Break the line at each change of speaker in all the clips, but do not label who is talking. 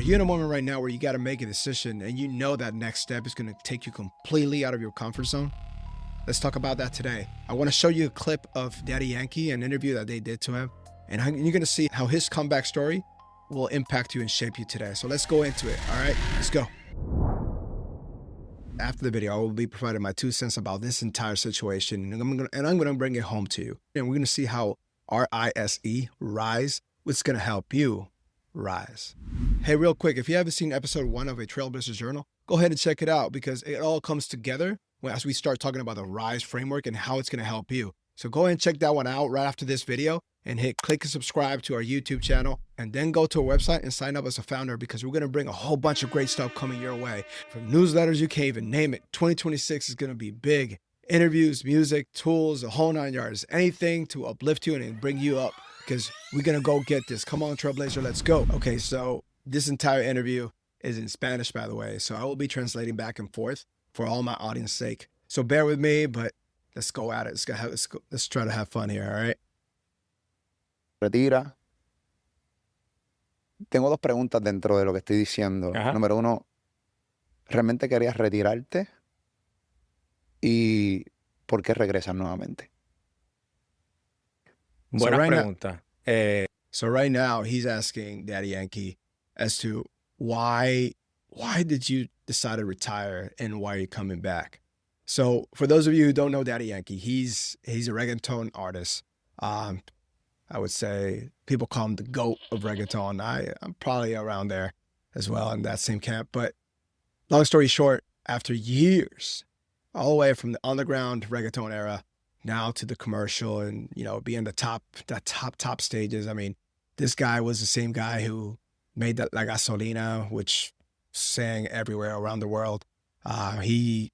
you in a moment right now where you got to make a decision and you know that next step is going to take you completely out of your comfort zone? Let's talk about that today. I want to show you a clip of Daddy Yankee, an interview that they did to him, and you're going to see how his comeback story will impact you and shape you today. So let's go into it. All right, let's go. After the video, I will be providing my 2 cents about this entire situation, and I'm going to bring it home to you. And we're going to see how R.I.S.E, rise, what's going to help you rise. Hey, real quick, if you haven't seen episode 1 of A Trailblazer Journal, go ahead and check it out because it all comes together as we start talking about the RISE framework and how it's going to help you. So go ahead and check that one out right after this video and click and subscribe to our YouTube channel, and then go to our website and sign up as a founder because we're going to bring a whole bunch of great stuff coming your way. From newsletters, you can't even name it. 2026 is going to be big. Interviews, music, tools, the whole 9 yards, anything to uplift you and bring you up because we're going to go get this. Come on, Trailblazer, let's go. Okay, so this entire interview is in Spanish, by the way, so I will be translating back and forth for all my audience's sake. So bear with me, but let's go at it. Let's try to have fun here, all right?
Retira. Tengo 2 preguntas dentro de lo que estoy diciendo.
Ajá.
Número 1, ¿realmente querías retirarte? ¿Y por qué regresas nuevamente?
Buena
right
pregunta.
So right now he's asking Daddy Yankee as to why did you decide to retire and why are you coming back? So for those of you who don't know Daddy Yankee, he's a reggaeton artist. I would say people call him the GOAT of reggaeton. I'm probably around there as well in that same camp. But long story short, after years, all the way from the underground reggaeton era now to the commercial and, you know, being the top stages. I mean, this guy was the same guy who made that La Gasolina, which sang everywhere around the world. He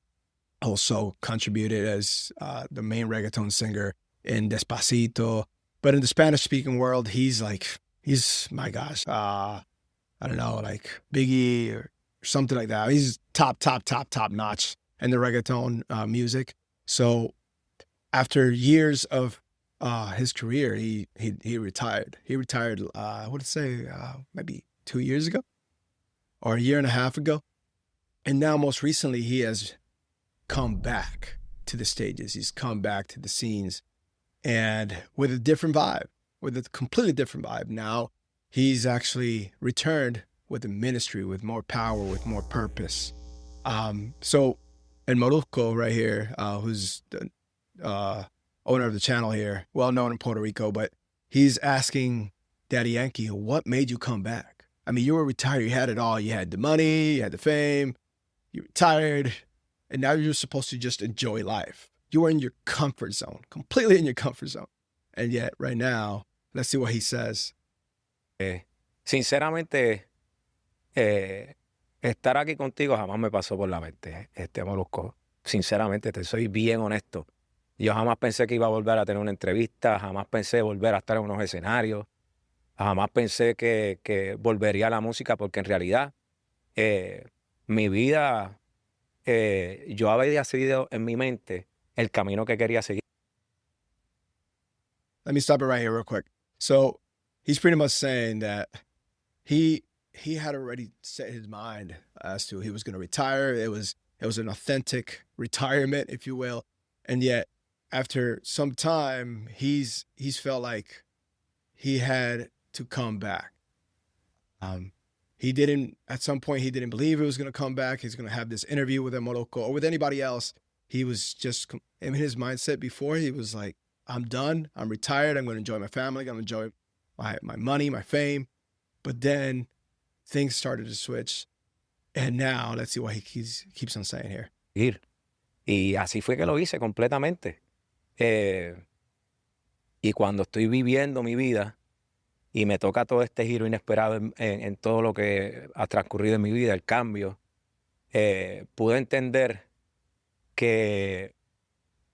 also contributed as the main reggaeton singer in Despacito. But in the Spanish-speaking world, he's my gosh, I don't know, like Biggie or something like that. He's top notch in the reggaeton music. So after years of his career, he retired. He retired, maybe 2 years ago or a year and a half ago. And now most recently, he has come back to the stages. He's come back to the scenes and with a different vibe, with a completely different vibe. Now he's actually returned with a ministry, with more power, with more purpose. So, and Moruco right here, who's the owner of the channel here, well known in Puerto Rico, but he's asking Daddy Yankee, what made you come back? I mean, you were retired, you had it all. You had the money, you had the fame, you retired, and now you're supposed to just enjoy life. You were in your comfort zone, completely in your comfort zone. And yet, right now, let's see what he says.
Sinceramente, estar aquí contigo jamás me pasó por la mente, Molusco. Sinceramente, te soy bien honesto. Yo jamás pensé que iba a volver a tener una entrevista, jamás pensé volver a estar en unos escenarios, jamás pensé que volvería a la música, porque en realidad mi vida, yo había decidido en mi mente el camino que quería seguir.
Let me stop it right here real quick. So he's pretty much saying that he had already set his mind as to he was going to retire. It was an authentic retirement, if you will. And yet after some time, he's felt like he had to come back. At some point, he didn't believe he was going to come back. He's going to have this interview with Morocco or with anybody else. He was just, in his mindset before, he was like, I'm done. I'm retired. I'm going to enjoy my family. I'm going to enjoy my money, my fame. But then things started to switch. And now, let's see what he keeps on saying here.
Y así fue que lo hice completamente. Y cuando estoy viviendo mi vida y me toca todo este giro inesperado en todo lo que ha transcurrido en mi vida, el cambio, pude entender que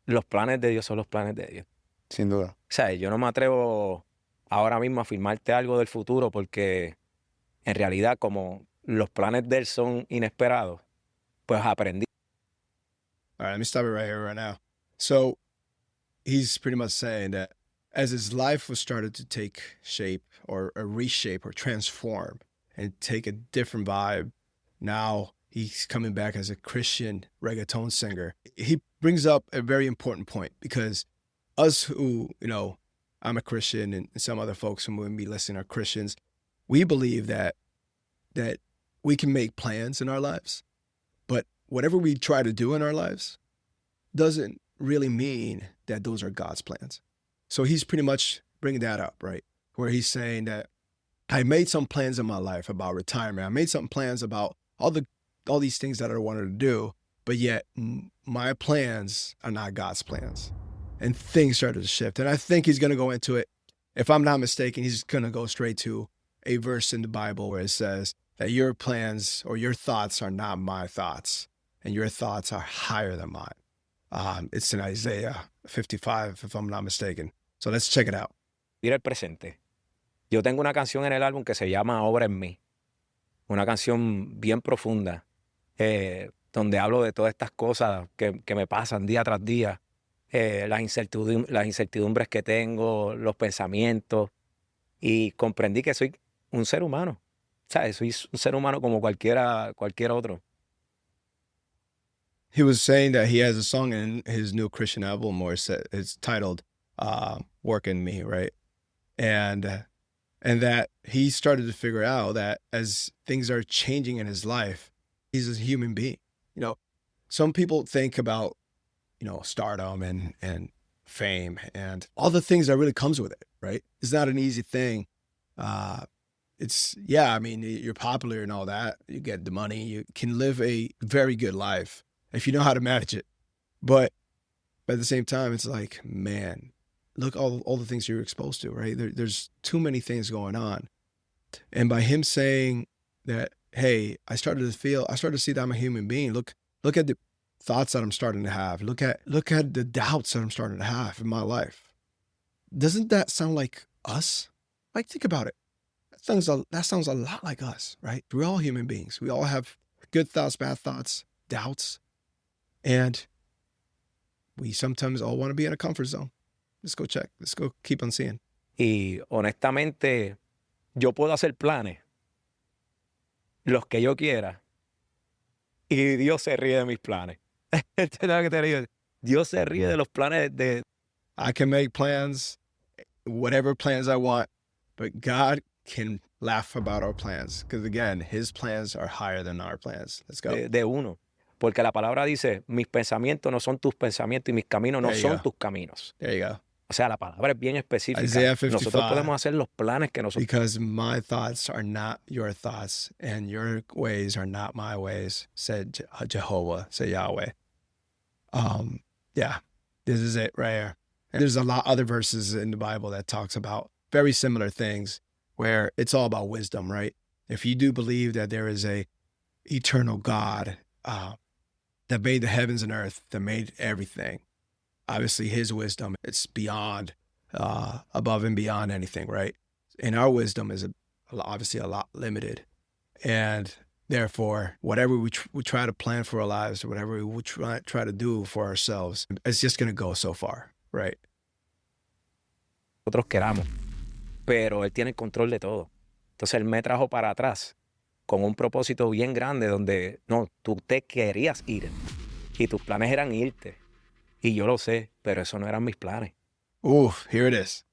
los planes de Dios son los planes de Dios.
Sin duda.
O sea, yo no me atrevo ahora mismo a afirmarte algo del futuro porque en realidad como los planes de Él son inesperados, pues aprendí.
All right, let me stop it right here, right now. So he's pretty much saying that as his life was started to take shape or reshape or transform, and take a different vibe. Now he's coming back as a Christian reggaeton singer. He brings up a very important point because us who, I'm a Christian and some other folks who may be listening are Christians. We believe that we can make plans in our lives, but whatever we try to do in our lives doesn't really mean that those are God's plans. So he's pretty much bringing that up, right? Where he's saying that I made some plans in my life about retirement. I made some plans about all these things that I wanted to do, but yet my plans are not God's plans. And things started to shift. And I think he's going to go into it. If I'm not mistaken, he's going to go straight to a verse in the Bible where it says that your plans or your thoughts are not my thoughts, and your thoughts are higher than mine. It's in Isaiah 55, if I'm not mistaken. So let's check it out.
Mira el presente. Yo tengo una canción en el álbum que se llama Ahora en mí. Una canción bien profunda, donde hablo de todas estas cosas que me pasan día tras día, las incertidumbres que tengo, los pensamientos, y comprendí que soy un ser humano. ¿Sabes? Soy un ser humano como cualquier otro.
He was saying that he has a song in his new Christian album where it's titled Work in Me, right? And that he started to figure out that as things are changing in his life, he's a human being. Some people think about, stardom and fame and all the things that really comes with it, right? It's not an easy thing. You're popular and all that. You get the money. You can live a very good life if you know how to manage it. But at the same time, it's like, man, look all the things you're exposed to, right? There's too many things going on. And by him saying that, hey, I started to see that I'm a human being. Look at the thoughts that I'm starting to have. Look at the doubts that I'm starting to have in my life. Doesn't that sound like us? Like, think about it. That sounds a lot like us, right? We're all human beings. We all have good thoughts, bad thoughts, doubts. And we sometimes all want to be in a comfort zone. Let's go check. Let's go keep on seeing.
Y honestamente, yo puedo hacer planes, los que yo quiera, y Dios se ríe de mis planes. Dios se ríe de los planes de...
I can make plans, whatever plans I want, but God can laugh about our plans. Because again, his plans are higher than our plans. Let's go.
de uno. Porque la palabra dice, mis pensamientos no son tus pensamientos y mis caminos no son tus caminos.
There you go.
O sea, la palabra es bien específica.
Isaiah 55,
nosotros podemos hacer los planes que nosotros...
Because my thoughts are not your thoughts, and your ways are not my ways, said Jehovah, said Yahweh. This is it right here. And there's a lot other verses in the Bible that talks about very similar things where it's all about wisdom, right? If you do believe that there is a eternal God that made the heavens and earth, that made everything, obviously his wisdom, it's beyond, above and beyond anything, right? And our wisdom is obviously a lot limited. And therefore, whatever we try to plan for our lives, or whatever we try to do for ourselves, it's just going to go so far, right?
Nosotros queramos. Pero él tiene el control de todo. Entonces él me trajo para atrás con un propósito bien grande donde, no, tú te querías ir y tus planes eran irte. Y yo lo sé, pero eso no eran mis planes.
Ooh, here it is.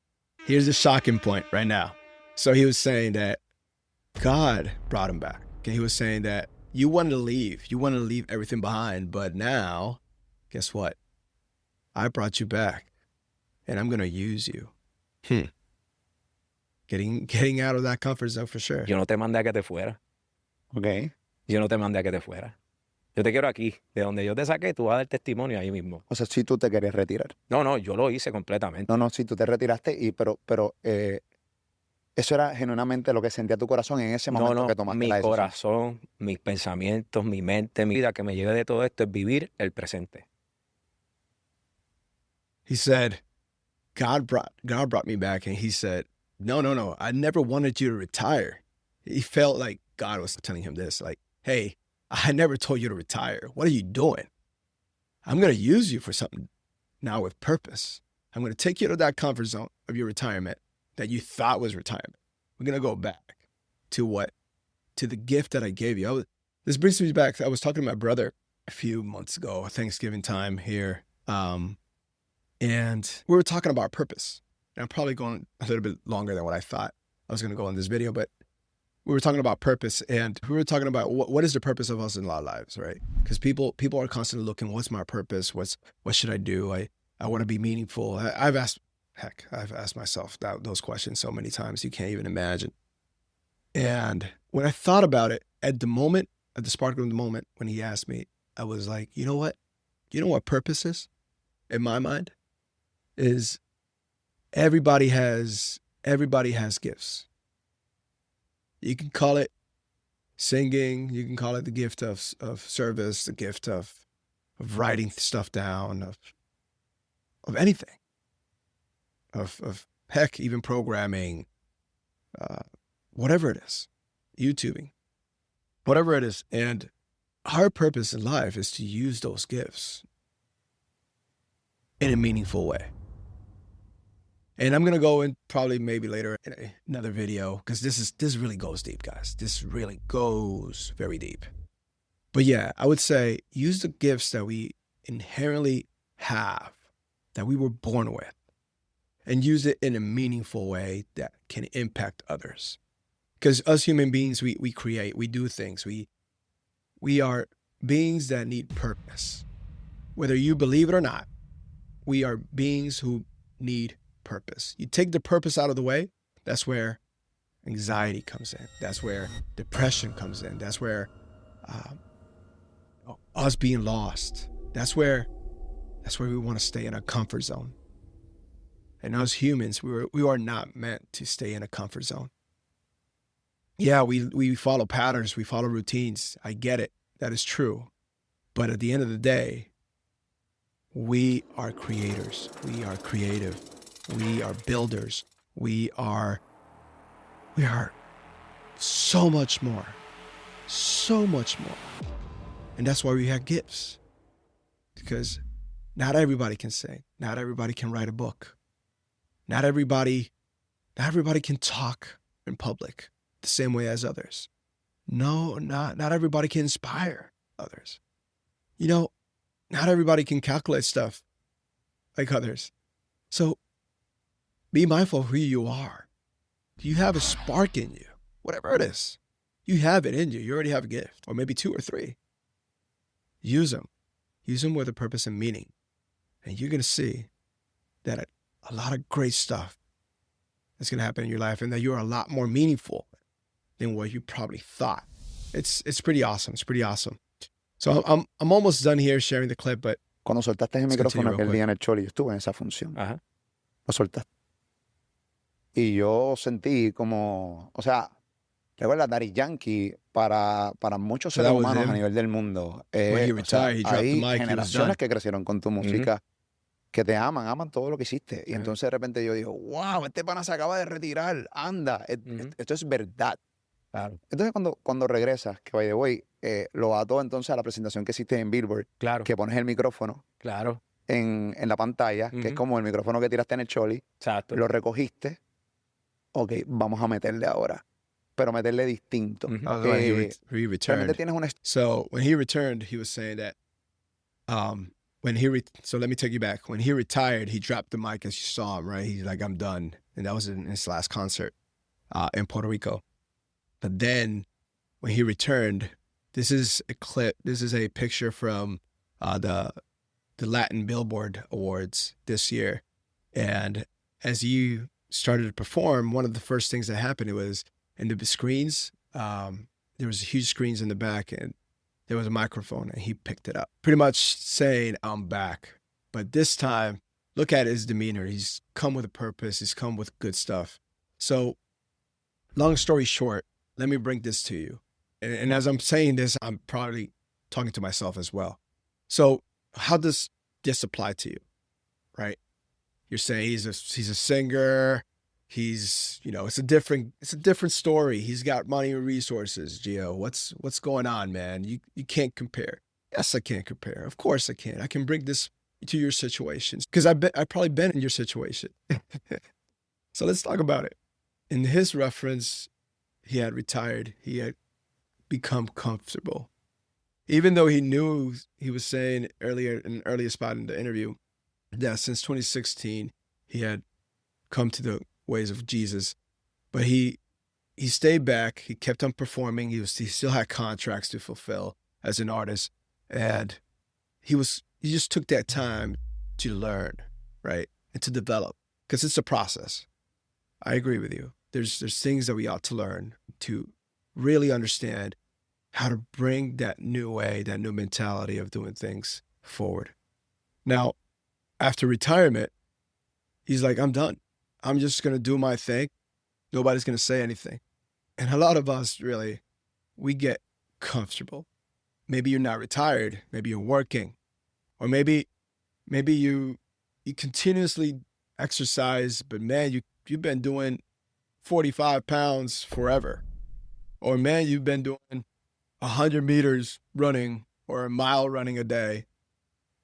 Here's the shocking point right now. So he was saying that God brought him back. Okay, he was saying that you wanted to leave. You wanted to leave everything behind. But now, guess what? I brought you back. And I'm going to use you. Getting out of that comfort zone for sure.
Yo no te mandé a que te fuera.
Ok.
Yo no te mandé a que te fuera. Yo te quiero aquí. De donde yo te saqué, tú vas a dar testimonio ahí mismo.
O sea, si tú te querías retirar.
No, yo lo hice completamente.
No, si tú te retiraste, pero eso era genuinamente lo que sentía tu corazón en ese momento que tomaste la decisión.
Mi corazón, mis pensamientos, mi mente, mi vida, que me lleve de todo esto es vivir el presente.
He said, God brought me back, and he said, no, I never wanted you to retire. He felt like God was telling him this, like, hey, I never told you to retire. What are you doing? I'm going to use you for something now with purpose. I'm going to take you to that comfort zone of your retirement that you thought was retirement. We're going to go back to what to the gift that I gave you. This brings me back. I was talking to my brother a few months ago, Thanksgiving time here. And we were talking about purpose. And I'm probably going a little bit longer than what I thought I was going to go in this video, but we were talking about purpose, and we were talking about what is the purpose of us in our lives, right? Because people are constantly looking, what's my purpose? What should I do? I want to be meaningful. I've asked myself those questions so many times you can't even imagine. And when I thought about it, at the spark of the moment when he asked me, I was like, you know what? You know what purpose is? In my mind, is everybody has gifts. You can call it singing. You can call it the gift of service, the gift of writing stuff down, of anything, of heck, even programming, whatever it is, YouTubing, whatever it is. And our purpose in life is to use those gifts in a meaningful way. And I'm going to go in probably maybe later in another video, because this really goes deep, guys. This really goes very deep. But yeah, I would say use the gifts that we inherently have, that we were born with, and use it in a meaningful way that can impact others. Because us human beings, we create, we do things. We are beings that need purpose. Whether you believe it or not, we are beings who need purpose. You take the purpose out of the way, that's where anxiety comes in. That's where depression comes in. That's where us being lost. That's where we want to stay in our comfort zone. And as humans, we are not meant to stay in a comfort zone. Yeah, we follow patterns, we follow routines. I get it. That is true. But at the end of the day, we are creators. We are creative. We are builders. We are so much more. So much more. And that's why we have gifts. Because not everybody can sing. Not everybody can write a book. Not everybody can talk in public the same way as others. No, not everybody can inspire others. You know, not everybody can calculate stuff like others. So be mindful of who you are. You have a spark in you, whatever it is. You have it in you. You already have a gift, or maybe 2 or 3. Use them. Use them with a purpose and meaning. And you're going to see that a lot of great stuff is going to happen in your life, and that you're a lot more meaningful than what you probably thought. It's pretty awesome. It's pretty awesome. So I'm almost done here sharing the clip, but
cuando soltaste el micrófono aquel día en el Choli, yo estuve en esa función.
Ajá.
Lo soltaste. Y yo sentí como, o sea, recuerda, Daddy Yankee para muchos seres humanos a nivel del mundo. O sea, hay generaciones que crecieron con tu música, que te aman todo lo que hiciste. Y entonces de repente yo digo, wow, este pana se acaba de retirar, anda, esto es verdad.
Claro.
Entonces cuando regresas, que by the way, lo ato entonces a la presentación que hiciste en Billboard,
Claro.
que pones el micrófono
Claro.
en la pantalla, que es como el micrófono que tiraste en el Choli,
Exacto.
lo recogiste, ok, vamos a meterle ahora, pero meterle distinto.
He returned.
Tienes una...
So when he returned, he was saying that so let me take you back. When he retired, he dropped the mic, as you saw him, right? He's like, I'm done. And that was in his last concert in Puerto Rico. But then when he returned, this is a clip. This is a picture from the Latin Billboard Awards this year. And as you started to perform, one of the first things that happened was in the screens, there was huge screens in the back, and there was a microphone, and he picked it up, pretty much saying, I'm back. But this time, look at his demeanor. He's come with a purpose. He's come with good stuff. So long story short, let me bring this to you. And as I'm saying this, I'm probably talking to myself as well. So how does this apply to you, right? You're saying he's a singer. He's, it's a different story. He's got money and resources, Gio. What's going on, man? You can't compare. Yes, I can compare. Of course I can. I can bring this to your situations, because I've probably been in your situation. So let's talk about it. In his reference, he had retired. He had become comfortable. Even though he knew, he was saying earlier in an earlier spot in the interview that since 2016 he had come to the ways of Jesus, but he stayed back. He kept on performing. He still had contracts to fulfill as an artist, and he just took that time to learn, right, and to develop, because it's a process. I agree with you. There's things that we ought to learn to really understand how to bring that new way, that new mentality of doing things forward. Now, after retirement, he's like, I'm done. I'm just going to do my thing. Nobody's going to say anything. And a lot of us really, we get comfortable. Maybe you're not retired. Maybe you're working. Or maybe you continuously exercise, but man, you've been doing 45 pounds forever. Or man, you've been doing 100 meters running or a mile running a day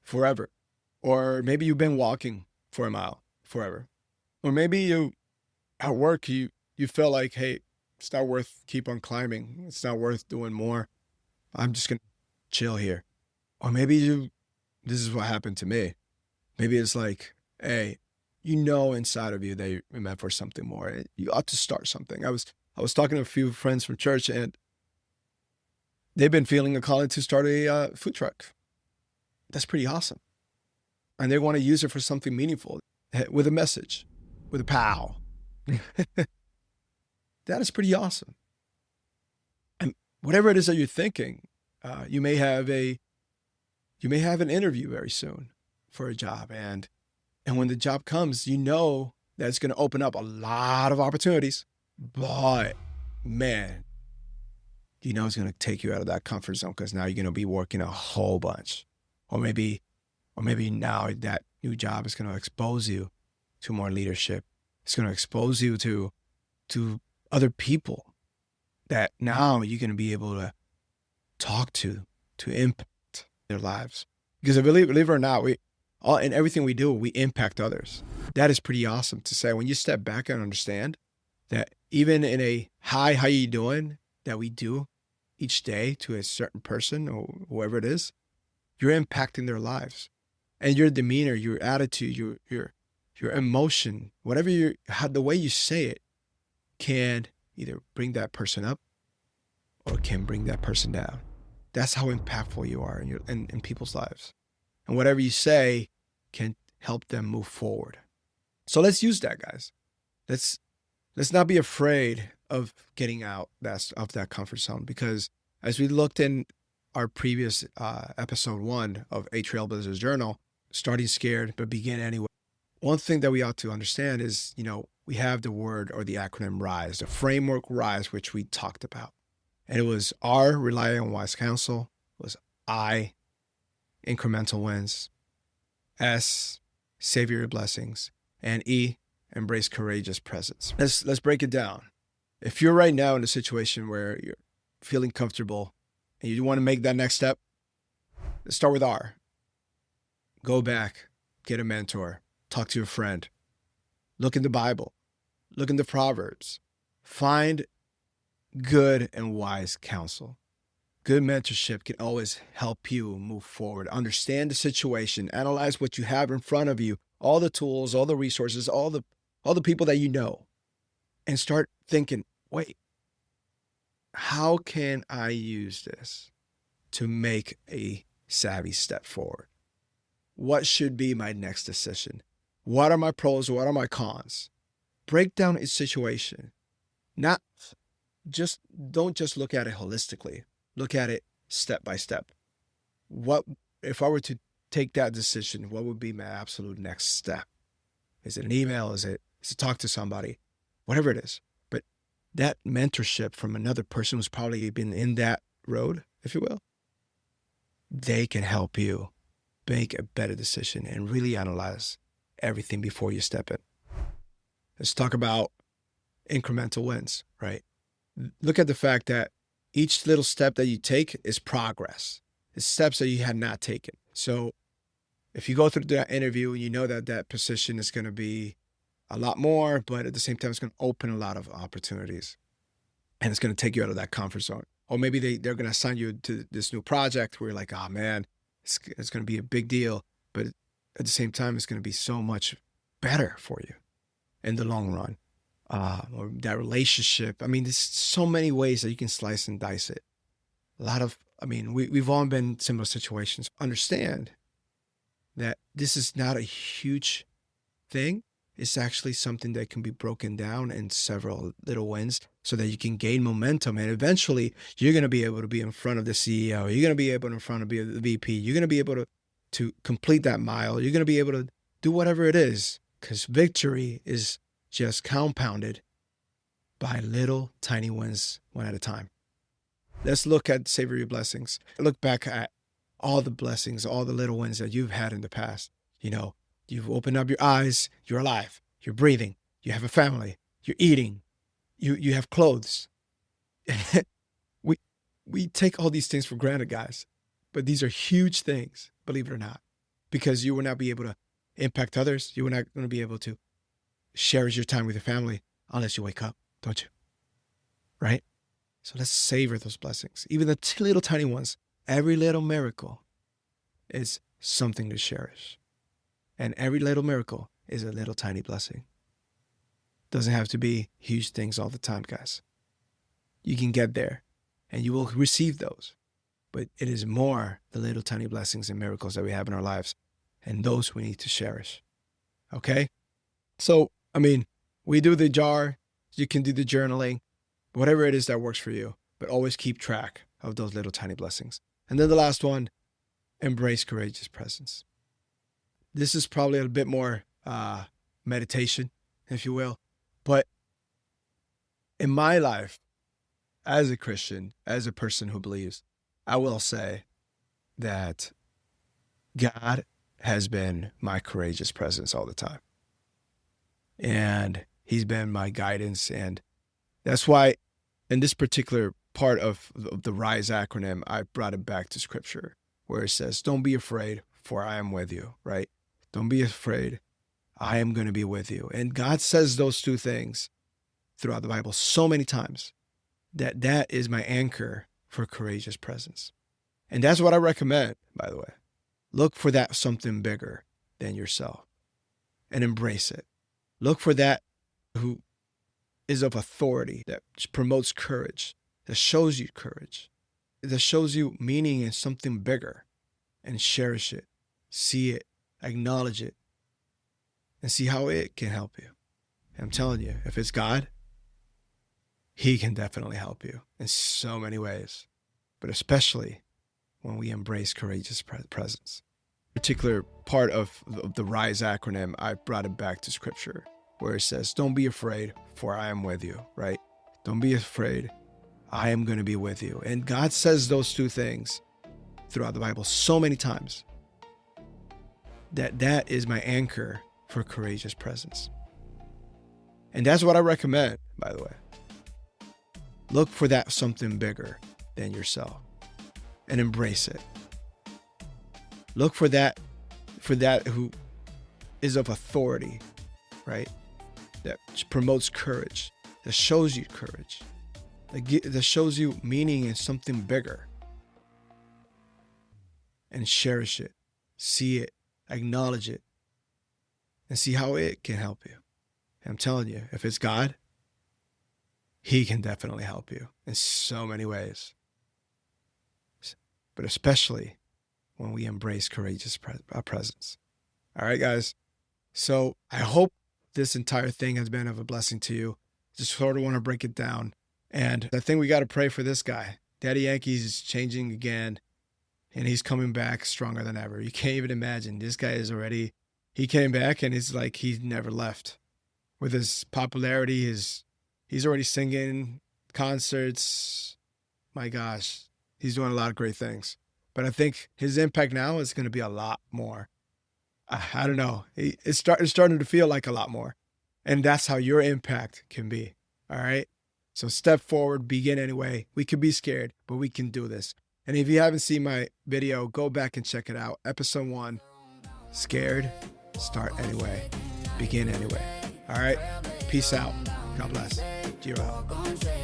forever. Or maybe you've been walking for a mile forever. Or maybe you, at work, you felt like, hey, it's not worth keep on climbing. It's not worth doing more. I'm just going to chill here. Or maybe this is what happened to me. Maybe it's like, hey, you know inside of you that you're meant for something more. You ought to start something. I was talking to a few friends from church, and they've been feeling a calling to start a food truck. That's pretty awesome. And they want to use it for something meaningful, with a message, with a pow. That is pretty awesome. And whatever it is that you're thinking, you may have an interview very soon for a job, and when the job comes, you know that it's going to open up a lot of opportunities, but man, you know it's going to take you out of that comfort zone, because now you're going to be working a whole bunch. Or maybe now that new job is going to expose you to more leadership. It's going to expose you to other people that now you're going to be able to talk to impact their lives. Because believe it or not, in everything we do, we impact others. That is pretty awesome to say. When you step back and understand that even in a hi, how you doing, that we do each day to a certain person or whoever it is, you're impacting their lives. And your demeanor, your attitude, your emotion, whatever the way you say it can either bring that person up or can bring that person down. That's how impactful you are in people's lives. And whatever you say can help them move forward. So let's use that, guys. Let's not be afraid of getting out of that comfort zone, because as we looked in our previous episode 1 of A Trailblazer's Journal, starting scared but begin anyway. One thing that we ought to understand is, we have the word or the acronym R.I.S E, the framework R.I.S E, which we talked about. And it was R, rely on wise counsel. It was I, incremental wins. S, savor your blessings. And E, embrace courageous presence. Let's break it down. If you're right now in a situation where you're feeling comfortable and you want to make that next step, let's start with R. Go back, get a mentor, talk to your friend, look in the Bible, look in the Proverbs, find good and wise counsel. Good mentorship can always help you move forward. Understand the situation, analyze what you have in front of you, all the tools, all the resources, all the people that you know, and start thinking, wait, how can I use this to make a savvy step forward? What should be my next decision? What are my pros? What are my cons? Break down a situation. Don't just look at it holistically. Look at it step by step. What if I were to take that decision? What would be my absolute next step? Is it an email? Is it talk to somebody? Whatever it is. But that mentorship from another person who's probably been in that road, if you will, they can help you make a better decision and really analyze everything before you step in. Let's talk about incremental wins, right? Look at the fact that each little step that you take is progress. It's steps that you had not taken. So if you go through that interview and you know that position is going to be a lot more, but at the same time, it's going to open a lot of opportunities and it's going to take you out of that comfort zone. Or maybe they're going to assign you to this new project where you're like, oh man, it's going to be a big deal. But at the same time, it's going to be so much better for you in the long run. Or that relationship. I mean, there's so many ways that you can slice and dice it. We've all been in similar situations. Understand that this is not a huge thing. It's actually something that can be broken down in several little wins so that you can gain momentum. And eventually, you're going to be able to be in front of the CEO. You're going to be able to in front of the VP. You're going to be able to complete that mile. You're going to be able to do whatever it is, because victory is just compounded by little tiny wins, one at a time. Let's look at Savor Your Blessings. Look back at all the blessings, all the little wins that you've had in the past. You know, you've opened up your eyes, you're alive, you're breathing, you have a family, you're eating, you have clothes. we take all these things for granted, guys, but these are huge things, believe it or not, because you will not be able to impact others. You will not going to be able to cherish your time with your family unless you wake up, don't you? Right? So let's savor those blessings. Even the little tiny ones. Every little miracle is something to cherish. And every little miracle is a little tiny blessing. Doesn't have to be huge things all the time, guys. You can get there and you will receive those. But it is more the little tiny blessings and miracles that we have in our lives. And those we need to cherish. Okay? So, we do the jar. You can do the journaling. Whatever it is that works for you. But always keep track of those little tiny blessings. And then the last one, embrace courageous presence. This is probably a bit more meditation, if you will. But in my life, as a Christian, as a person who believes, I will say that God has been my courageous presence all the time. And he's been my guidance. And that's why in this particular part of the R.I.S.E acronym, I brought it back to scripture where it says, don't be afraid, for I am with you, right? Don't be afraid. I am going to be with you. And God says those two things throughout the Bible so many times that is my anchor for courageous presence. And that's what I recommend, by the way. Look for that something bigger than yourself and embrace it. Look for that who is of authority, that promotes courage, that shows you courage, that shows you meaning in something bigger, and cherish it, see it, acknowledge it, and see how it can help you. And I'm telling you, if it's God, he can definitely help you in so many ways, but especially when we embrace courageous presence. Particular part of the R.I.S.E acronym, I brought it back to scripture where it says, don't be afraid, for I am with you, right? Don't be afraid. I am going to be with you. And God says those two things throughout the Bible so many times that is my anchor for courageous presence. And that's what I recommend, by the way. Look for that something bigger than yourself and embrace it. Look for that who is of authority, right? That promotes courage, that shows you courage, that shows you meaning in something bigger. And cherish it, see it, acknowledge it, and see how it can help you. And I'm telling you, if it's God, he can definitely help you in so many ways. But especially when we embrace courageous presence. All right, guys. So I hope this entire thing has been of a blessing to you. Just sort of want to break it down. And I think we got to pray for this guy. Daddy Yankee is changing again, and he's coming back stronger than ever. You can't even imagine. This guy he came back, and it's like he's never left. With his popularity, he's already singing concerts. My gosh, he's doing a lot of great things. But I think his impact now is going to be a lot more. I don't know. It's starting to feel like a lot more. And that's how your impact can be. All right? So step forward, begin anyway. We could be scared, but we can do this. And if you haven't seen my video, go back and check it out. Episode 1, Scared, Start Anyway. Begin anyway. All right? Peace out. God bless. You're out.